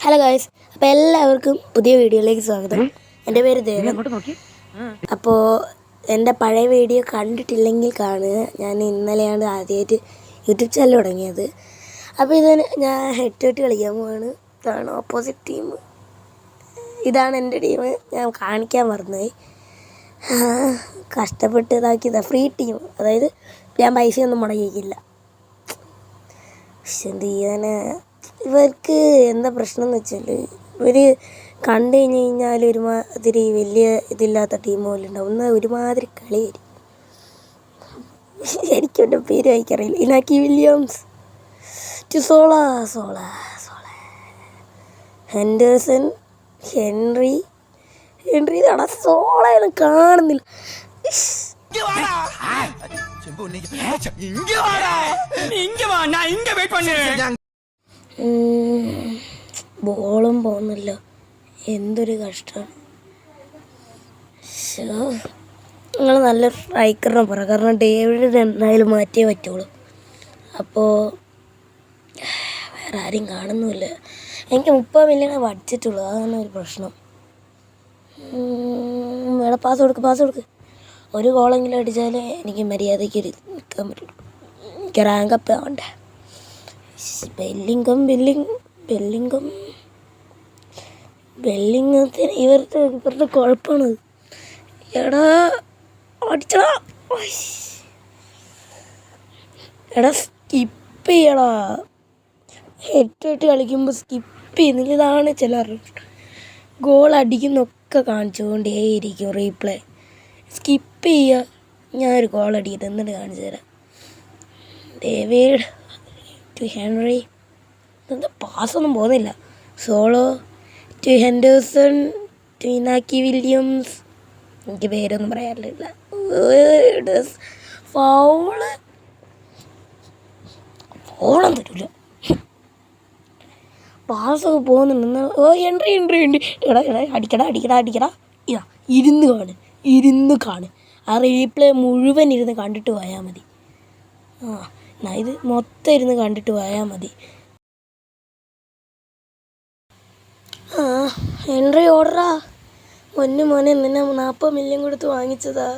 Hello guys, അപ്പോൾ എല്ലാവർക്കും പുതിയ വീഡിയോയിലേക്ക് സ്വാഗതം. എൻ്റെ പേര് ദേവൻ. അപ്പോൾ എൻ്റെ പഴയ വീഡിയോ കണ്ടിട്ടില്ലെങ്കിൽ കാണുക. ഞാൻ ഇന്നലെയാണ് ആദ്യമായിട്ട് യൂട്യൂബ് ചാനൽ തുടങ്ങിയത്. അപ്പോൾ ഇതിന് ഞാൻ ഹെഡ് കളിക്കാൻ പോവാണ്. ഇതാണ് ഓപ്പോസിറ്റ് ടീം, ഇതാണ് എൻ്റെ ടീം. ഞാൻ കാണിക്കാൻ മറന്നുപോയി. കഷ്ടപ്പെട്ട് ഇതാക്കിയതാണ് ഫ്രീ ടീം, അതായത് ഞാൻ പൈസയൊന്നും മുടങ്ങിയിട്ടില്ല. പക്ഷെ എന്ത് ചെയ്യാന്, ഇവർക്ക് എന്താ പ്രശ്നം എന്ന് വെച്ചാൽ ഇവർ കണ്ടു കഴിഞ്ഞ് കഴിഞ്ഞാൽ ഒരുമാതിരി വലിയ ഇതില്ലാത്ത ടീം പോലെ ഉണ്ടാവും. എന്നാൽ ഒരുമാതിരി കളിയായിരിക്കും. എനിക്ക് എൻ്റെ പേര് വായിക്കറിയില്ല. Inaki Williams to Zola Henderson Henry ഇതാണ്. സോളയൊന്നും കാണുന്നില്ല. ബോളും പോകുന്നില്ല, എന്തൊരു കഷ്ടമാണ്. നിങ്ങൾ നല്ല സ്ട്രൈക്കറിനെ പറ, കാരണം ഡേവിഡ് എന്തായാലും മാറ്റിയേ പറ്റുള്ളൂ. അപ്പോൾ വേറെ ആരും കാണുന്നുമില്ല. എനിക്ക് 30 മില്യണേ പഠിച്ചിട്ടുള്ളൂ, അതാണ് ഒരു പ്രശ്നം. വേറെ പാസ് കൊടുക്ക്. ഒരു ഗോളെങ്കിലും അടിച്ചാലേ എനിക്ക് മര്യാദയ്ക്ക് നിൽക്കാൻ പറ്റുള്ളൂ. എനിക്ക് റാങ്ക് അപ്പ് ആവണ്ടേ. ബെല്ലിംഗത്തിന് ഇവരുടെ കുഴപ്പമാണ്. എടാ അടിച്ചടാ, സ്കിപ്പ് ചെയ്യടാ. ഹെഡ് കളിക്കുമ്പോൾ സ്കിപ്പ് ചെയ്യുന്നില്ല. ഇതാണ് ചിലർ ഗോൾ അടിക്കുന്നൊക്കെ കാണിച്ചുകൊണ്ടേയിരിക്കും റീപ്ലേ. സ്കിപ്പ് ചെയ്യുക. ഞാനൊരു ഗോൾ അടിക്കട്ടെ, എന്നിട്ട് കാണിച്ചു തരാം. ഡേവിഡ് ടു ഹെൻറി, എന്താ പാസ്സൊന്നും പോകുന്നില്ല. Solo to Henderson to Inaki Williams, എനിക്ക് പേരൊന്നും പറയാറില്ല. ഫോളൊന്നും തരില്ല. പാസ്സൊക്കെ പോകുന്നുണ്ട്. എൻട്രി എടാ അടിക്കടാ. ഇതാ ഇരുന്ന് കാണ്. ആ റീപ്ലേ മുഴുവൻ ഇരുന്ന് കണ്ടിട്ട് പോയാൽ മതി. ഇത് മൊത്തം ഇരുന്ന് കണ്ടിട്ട് പോയാൽ മതി. എൻട്രി ഓർഡറാ. മോനെ നിന്നെ 40 മില്യൺ കൊടുത്ത് വാങ്ങിച്ചതാ.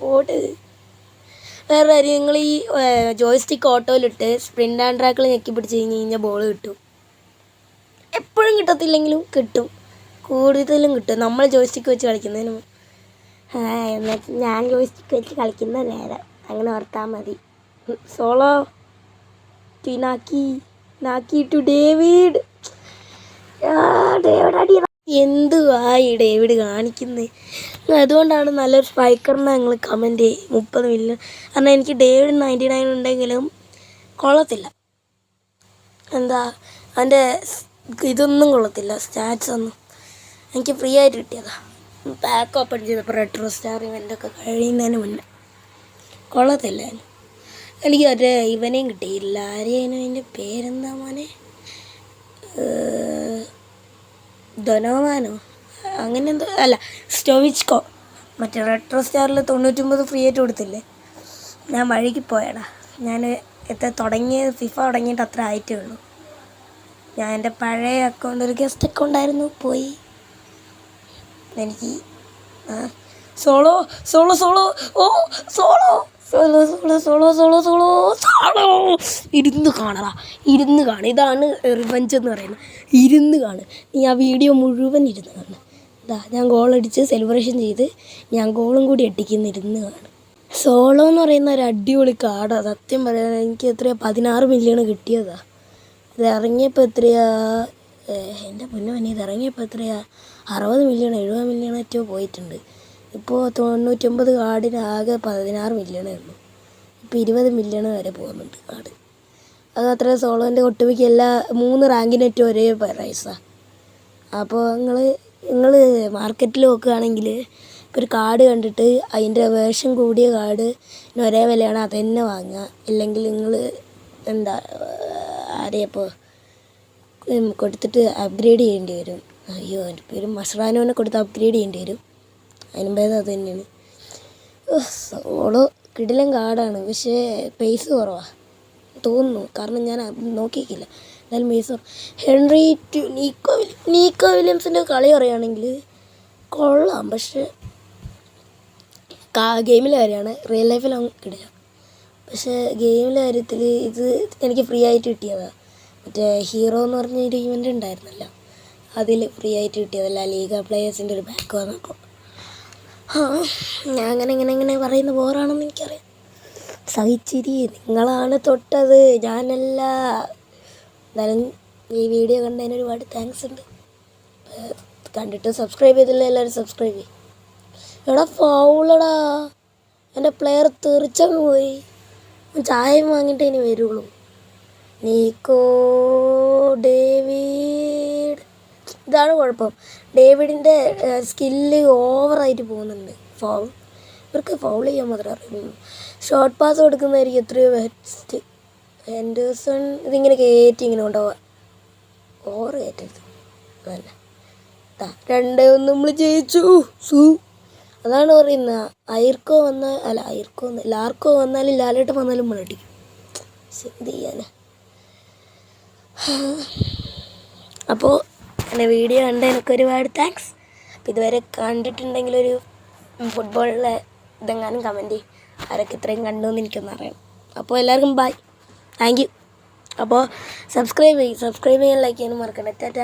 ഓട്. വേറെ കാര്യം, നിങ്ങൾ ഈ ജോയ്സ്റ്റിക്ക് ഓട്ടോയിലിട്ട് സ്പ്രിൻ്റ് ആൻഡ് ട്രാക്കിൽ ഞെക്കി പിടിച്ച് കഴിഞ്ഞാൽ ബോൾ കിട്ടും. എപ്പോഴും കിട്ടത്തില്ലെങ്കിലും കിട്ടും, കൂടുതലും കിട്ടും. നമ്മൾ ജോയ്സ്റ്റിക്ക് വെച്ച് കളിക്കുന്നതിന് എന്നിട്ട് ഞാൻ ജോയ്സ്റ്റിക്ക് വെച്ച് കളിക്കുന്ന നേരം അങ്ങനെ ഓർത്താൽ മതി. സോളോ ടു നാക്കി ടു ഡേവിഡ്. അടി. എന്തുവായി ഡേവിഡ് കാണിക്കുന്നത്? അതുകൊണ്ടാണ് നല്ലൊരു സ്ട്രൈക്കറിനെ ഞങ്ങൾ കമൻറ്റ് ചെയ്യും. 30 മില്യൺ. കാരണം എനിക്ക് ഡേവിഡ് 99 ഉണ്ടെങ്കിലും കൊള്ളത്തില്ല. എന്താ അതിൻ്റെ ഇതൊന്നും കൊള്ളത്തില്ല, സ്റ്റാറ്റ്സ് ഒന്നും. എനിക്ക് ഫ്രീ ആയിട്ട് കിട്ടിയതാണ്. പാക്ക് ഓപ്പൺ ചെയ്തപ്പോൾ റെട്രോ സ്റ്റാർ ഇവൻ്റൊക്കെ കഴിയുന്നതിന് മുന്നേ. കൊള്ളത്തില്ല. എനിക്ക് മറ്റേ ഇവനെയും കിട്ടിയില്ല. ആരെയും അതിൻ്റെ പേരെന്താ മോനെ, ഡൊനോവാനോ അങ്ങനെ എന്തോ, അല്ല സ്റ്റോവിച്കോ. മറ്റേ റെട്രോ സ്റ്റാറിൽ 99 ഫ്രീ ആയിട്ട് കൊടുത്തില്ലേ. ഞാൻ വഴിക്ക് പോയടാ. ഞാൻ ഫിഫ തുടങ്ങിയിട്ട് അത്ര ആയിട്ടേ ഉള്ളൂ. ഞാൻ എൻ്റെ പഴയ അക്കൗണ്ട്, ഒരു ഗസ്റ്റ് അക്കൗണ്ടായിരുന്നു, പോയി. എനിക്ക് സോളോ ഇരുന്ന് കാണാ. ഇതാണ് റിവഞ്ച് എന്ന് പറയുന്നത്. ഇരുന്ന് കാണ്. നീ ആ വീഡിയോ മുഴുവൻ ഇരുന്ന് കാണും. ഞാൻ ഗോളടിച്ച് സെലിബ്രേഷൻ ചെയ്ത് ഞാൻ ഗോളും കൂടി അടിക്കുന്ന ഇരുന്ന് കാണും. സോളോ എന്ന് പറയുന്ന ഒരു അടിപൊളി കാർഡാണ്. സത്യം പറയാൻ എനിക്ക് 16 മില്യൺ കിട്ടിയതാണ്. ഇത് ഇറങ്ങിയപ്പോൾ എൻ്റെ പൊന്നുമണി, ഇത് ഇറങ്ങിയപ്പോൾ 60 മില്യൺ 70 മില്യൺ ഏറ്റവും പോയിട്ടുണ്ട്. ഇപ്പോൾ 99 കാർഡിന് ആകെ 16 മില്യണേ ഉള്ളൂ. ഇപ്പോൾ 20 മില്യൺ വരെ പോകുന്നുണ്ട് കാർഡ്. അത് അത്ര സോളോൻ്റെ ഒട്ടുമിക്ക എല്ലാ 3 റാങ്കിനേറ്റവും ഒരേ പ്രൈസാണ്. അപ്പോൾ നിങ്ങൾ മാർക്കറ്റിൽ നോക്കുകയാണെങ്കിൽ ഇപ്പോൾ ഒരു കാർഡ് കണ്ടിട്ട് അതിൻ്റെ വേർഷൻ കൂടിയ കാർഡ് ഒരേ വിലയാണ്, അത് തന്നെ വാങ്ങുക. ഇല്ലെങ്കിൽ നിങ്ങൾ ആരെയപ്പോൾ കൊടുത്തിട്ട് അപ്ഗ്രേഡ് ചെയ്യേണ്ടി വരും. അയ്യോ, എൻ്റെ പേര് മസ്റാനോനെ കൊടുത്ത് അപ്ഗ്രേഡ് ചെയ്യേണ്ടി വരും. അതിന് ഭേദം അത് തന്നെയാണ്. സോളോ കിടിലൻ കാർഡാണ്, പക്ഷേ പൈസ കുറവാണ് തോന്നുന്നു. കാരണം ഞാൻ നോക്കിയിട്ടില്ല. എന്നാലും പൈസ. ഹെൻറി ടു നീക്കോ വില്യംസിൻ്റെ കളി പറയുകയാണെങ്കിൽ കൊള്ളാം, പക്ഷേ ഗെയിമിലെ കാര്യമാണ്, റിയൽ ലൈഫിൽ അങ്ങ് കിടില്ല. പക്ഷേ ഗെയിമിലെ കാര്യത്തിൽ ഇത് എനിക്ക് ഫ്രീ ആയിട്ട് കിട്ടിയതാണ്. മറ്റേ ഹീറോ എന്ന് പറഞ്ഞ ഒരു ഇവൻ്റ് ഉണ്ടായിരുന്നല്ലോ, അതിൽ ഫ്രീ ആയിട്ട് കിട്ടിയതല്ല, ലീഗ പ്ലേയേഴ്സിൻ്റെ ഒരു ബാക്ക് വന്നപ്പോൾ. ഞാൻ ഇങ്ങനെ പറയുന്ന ബോറാണെന്ന് എനിക്കറിയാം. സഹിച്ചിരി, നിങ്ങളാണ് തൊട്ടത്, ഞാനല്ല. എന്തായാലും ഈ വീഡിയോ കണ്ടതിന് ഒരുപാട് താങ്ക്സ് ഉണ്ട്. കണ്ടിട്ട് സബ്സ്ക്രൈബ് ചെയ്തില്ല, എല്ലാവരും സബ്സ്ക്രൈബ് ചെയ്യും. എടാ ഫൗളടാ, എൻ്റെ പ്ലെയർ തെറിച്ചങ്ങ് പോയി. ചായയും വാങ്ങിയിട്ട് ഇനി വരുള്ളൂ. നീക്കോ ഡേവിഡ്, ഇതാണ് കുഴപ്പം. ഡേവിഡിൻ്റെ സ്കില്ല് ഓവറായിട്ട് പോകുന്നുണ്ട്. ഇവർക്ക് ഫൗൾ ചെയ്യാൻ മാത്രമേ അറിയുള്ളൂ. ഷോർട്ട് പാസ് കൊടുക്കുന്നതായിരിക്കും എത്രയോ ബെസ്റ്റ്. ഹെൻഡേഴ്സൺ ഇതിങ്ങനെ കയറ്റി ഇങ്ങനെ കൊണ്ടുപോവാ, ഓവർ കയറ്റരുത്. അതല്ല 2-1 നമ്മൾ ജയിച്ചു. അതാണ് പറയുന്നത്. ലാർക്കോ വന്നാലും ലാലേട്ടൻ വന്നാലും മടിക്കും. എന്ത് ചെയ്യാനാ? അപ്പോൾ എൻ്റെ വീഡിയോ കണ്ട എനിക്ക് ഒരുപാട് താങ്ക്സ്. അപ്പോൾ ഇതുവരെ കണ്ടിട്ടുണ്ടെങ്കിലൊരു ഫുട്ബോളിലെ ഇതെങ്ങാനും കമൻറ്റ് ചെയ്യും. ആരൊക്കെ ഇത്രയും കണ്ടു എന്ന് എനിക്കൊന്ന് അറിയണം. അപ്പോൾ എല്ലാവർക്കും ബൈ, താങ്ക് യു. അപ്പോൾ സബ്സ്ക്രൈബ് ചെയ്യാൻ, ലൈക്ക് ചെയ്യാനും മറക്കണ്ട. ടാറ്റാ.